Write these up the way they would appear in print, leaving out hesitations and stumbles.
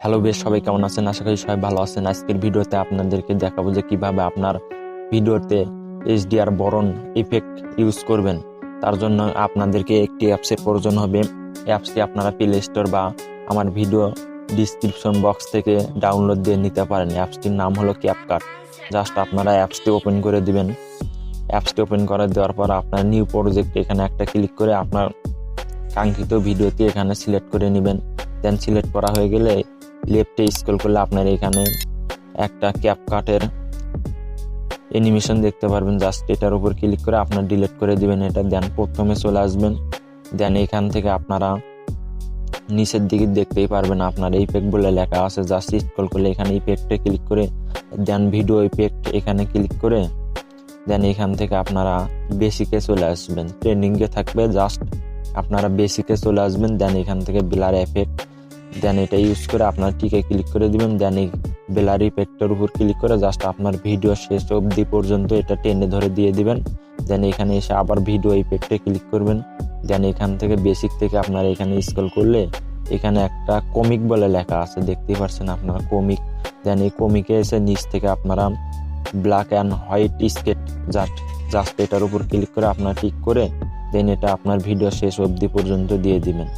Hello বেশ, সবাই কেমন আছেন? আশা করি সবাই ভালো আছেন। আজকের ভিডিওতে আপনাদেরকে দেখাবো যে কিভাবে আপনার ভিডিওতে HDR ব্রাউন ইফেক্ট ইউজ করবেন। তার জন্য আপনাদেরকে একটি অ্যাপসের প্রয়োজন হবে। অ্যাপসটি আপনারা প্লে স্টোর বা আমার ভিডিও ডিসক্রিপশন বক্স থেকে ডাউনলোড দিয়ে নিতে পারেন। অ্যাপসটির নাম হলো ক্যাপকাট। জাস্ট আপনারা অ্যাপসটি ওপেন করে দিবেন। অ্যাপসটি ওপেন করে দেওয়ার পর আপনার নিউ প্রজেক্ট এখানে একটা ক্লিক করে আপনার কাঙ্ক্ষিত ভিডিওটি এখানে সিলেক্ট করে নেবেন। দেন সিলেক্ট করা হয়ে গেলে লেফটে স্ক্রল করলে আপনার এখানে একটা ক্যাপকাটের অ্যানিমেশন দেখতে পারবেন। জাস্ট এটার উপর ক্লিক করে আপনার ডিলিট করে দিবেন এটা। দেন প্রথমে চলে আসবেন। দেন এখান থেকে আপনারা নিচের দিকে দেখতেই পারবেন আপনার ইফেক্ট বলে লেখা আছে। জাস্ট স্ক্রল করলে এখানে ইফেক্টে ক্লিক করে দেন ভিডিও ইফেক্ট এখানে ক্লিক করে দেন এখান থেকে আপনারা বেসিকে চলে আসবেন। ট্রেন্ডিংয়ে থাকবে, জাস্ট আপনারা বেসিকে চলে আসবেন। দেন এখান থেকে ব্লার এফেক্ট দেন এটা ইউজ করে আপনার টিকে ক্লিক করে দিবেন। দেন এই ব্লার ইফেক্টের উপর ক্লিক করে জাস্ট আপনার ভিডিও শেষ অবধি পর্যন্ত এটা টেনে ধরে দিয়ে দিবেন। দেন এখানে এসে আবার ভিডিও ইফেক্টে ক্লিক করবেন। দেন এখান থেকে বেসিক থেকে আপনারা এখানে স্ক্রল করলে এখানে একটা কমিক বলে লেখা আছে, দেখতেই পাচ্ছেন আপনারা কমিক। দেন এই কমিকে এসে নিচ থেকে আপনারা black and white skate just এটার উপর ক্লিক করে আপনার টিক করে দেন এটা আপনার ভিডিও শেষ অবধি পর্যন্ত দিয়ে দিবেন।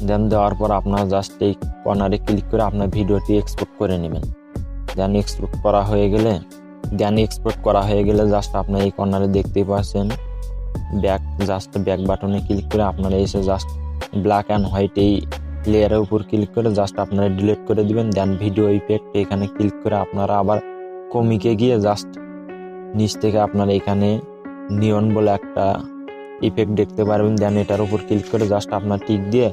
দেন দেওয়ার পর আপনার জাস্ট এই কর্নারে ক্লিক করে আপনার ভিডিওটি এক্সপোর্ট করে নেবেন। দেন এক্সপোর্ট করা হয়ে গেলে জাস্ট আপনার এই কর্নারে দেখতেই পাচ্ছেন ব্যাক বাটনে ক্লিক করে আপনারা এসে জাস্ট ব্ল্যাক অ্যান্ড হোয়াইট এই লেয়ারের উপর ক্লিক করে জাস্ট আপনারা ডিলিট করে দিবেন। দেন ভিডিও ইফেক্ট এখানে ক্লিক করে আপনারা আবার কমিকে গিয়ে জাস্ট নিচ থেকে আপনারা এখানে নিয়ন বলে একটা ইফেক্ট দেখতে পারবেন। দেন এটার উপর ক্লিক করে জাস্ট আপনার টিক দিয়ে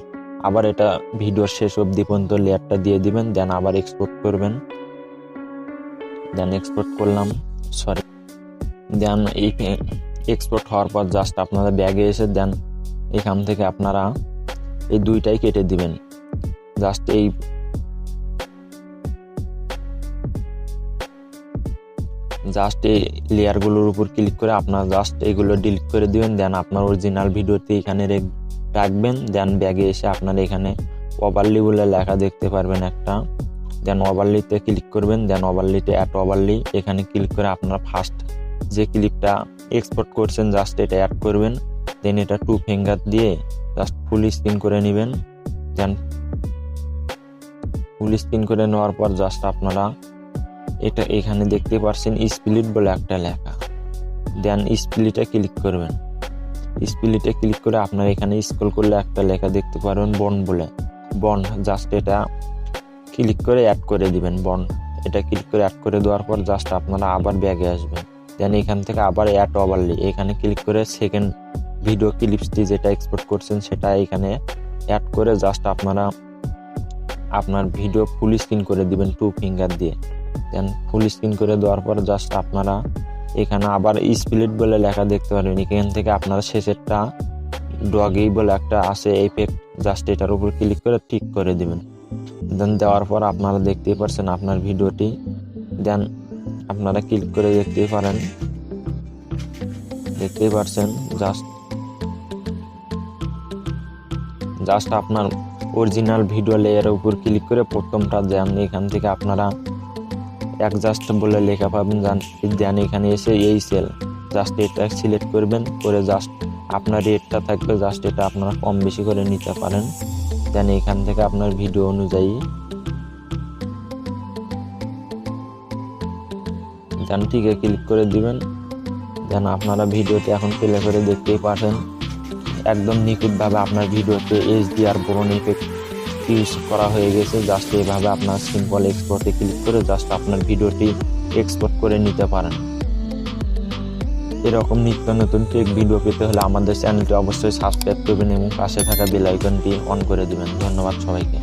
আবার এটা ভিডিওর শেষ অবধি পর্যন্ত লেয়ারটা দিয়ে দিবেন। দেন আবার এক্সপোর্ট করবেন। দেন এক্সপোর্ট করলাম দেন এক্সপোর্ট হওয়ার পর জাস্ট আপনারা ব্যাগে এসে দেন এখান থেকে আপনারা এই দুইটাই কেটে দিবেন। জাস্ট এই লেয়ারগুলোর উপর ক্লিক করে আপনারা জাস্ট এগুলো ডিলিট করে দিবেন। দেন আপনার অরিজিনাল ভিডিওতে এখানে রাখবেন। দেন ব্যাগে এসে আপনারা এখানে ওভারলি বলে লেখা দেখতে পারবেন একটা। দেন ওভারলিতে ক্লিক করবেন। দেন ওভারলিতে অ্যাড ওভারলি এখানে ক্লিক করে আপনারা ফার্স্ট যে ক্লিপটা এক্সপোর্ট করছেন জাস্ট এটা অ্যাড করবেন। দেন এটা 2 ফিঙ্গার দিয়ে জাস্ট ফুল স্ক্রিন করে নেবেন। দেন ফুল স্ক্রিন করে নেওয়ার পর জাস্ট আপনারা এটা এখানে দেখতে পাচ্ছেন স্প্লিট বলে একটা লেখা। দেন স্প্লিটে ক্লিক করবেন। স্প্লিটে ক্লিক করে আপনারা এখানে স্ক্রল করলে একটা লেখা দেখতে পারবেন বন্ড জাস্ট এটা ক্লিক করে অ্যাড করে দিবেন। এটা ক্লিক করে অ্যাড করে দেওয়ার পর জাস্ট আপনারা আবার ব্যাগে আসবেন। দেন এখান থেকে আবার অ্যাড ওভারলি এখানে ক্লিক করে সেকেন্ড ভিডিও ক্লিপসটি যেটা এক্সপোর্ট করছেন সেটা এখানে অ্যাড করে জাস্ট আপনারা আপনার ভিডিও ফুল স্ক্রিন করে দিবেন 2 ফিঙ্গার দিয়ে। দেন ফুল স্ক্রিন করে দেওয়ার পর জাস্ট আপনারা এখানে আবার স্প্লিট বলে লেখা দেখতে পারবেন। এখান থেকে আপনারা শেষেরটা ডগি বলে একটা আছে ইফেক্ট, জাস্ট এটার উপর ক্লিক করে ঠিক করে দিবেন। দেন দেওয়ার পর আপনারা দেখতেই পাচ্ছেন আপনার ভিডিওটি। দেন আপনারা ক্লিক করে দেখতেই পাচ্ছেন জাস্ট আপনার অরিজিনাল ভিডিও লেয়ারের উপর ক্লিক করে প্রথমটা দেন এখান থেকে আপনারা অ্যাডজাস্ট বলে লেখা পাবেন। দেন এখানে এসে এই সেল জাস্ট এটা সিলেক্ট করবেন করে জাস্ট আপনার রেটটা থাকবে, জাস্ট এটা আপনারা কম বেশি করে নিতে পারেন। দেন এখান থেকে আপনার ভিডিও অনুযায়ী দেন টিকে ক্লিক করে দিবেন। দেন আপনারা ভিডিওতে এখন প্লে করে দেখতেই পাচ্ছেন একদম নিখুঁতভাবে আপনার ভিডিওতে HDR ব্রাউন ইফেক্ট ইউজ করা হয়ে গেছে। জাস্ট এইভাবে আপনার সিম্পল এক্সপোর্টে ক্লিক করে জাস্ট আপনার ভিডিওটি এক্সপোর্ট করে নিতে পারেন। এরকম নিত্য নতুন টেক ভিডিও পেতে হলে আমাদের চ্যানেলটি অবশ্যই সাবস্ক্রাইব করবেন এবং পাশে থাকা বেল আইকনটি অন করে দিবেন। ধন্যবাদ সবাইকে।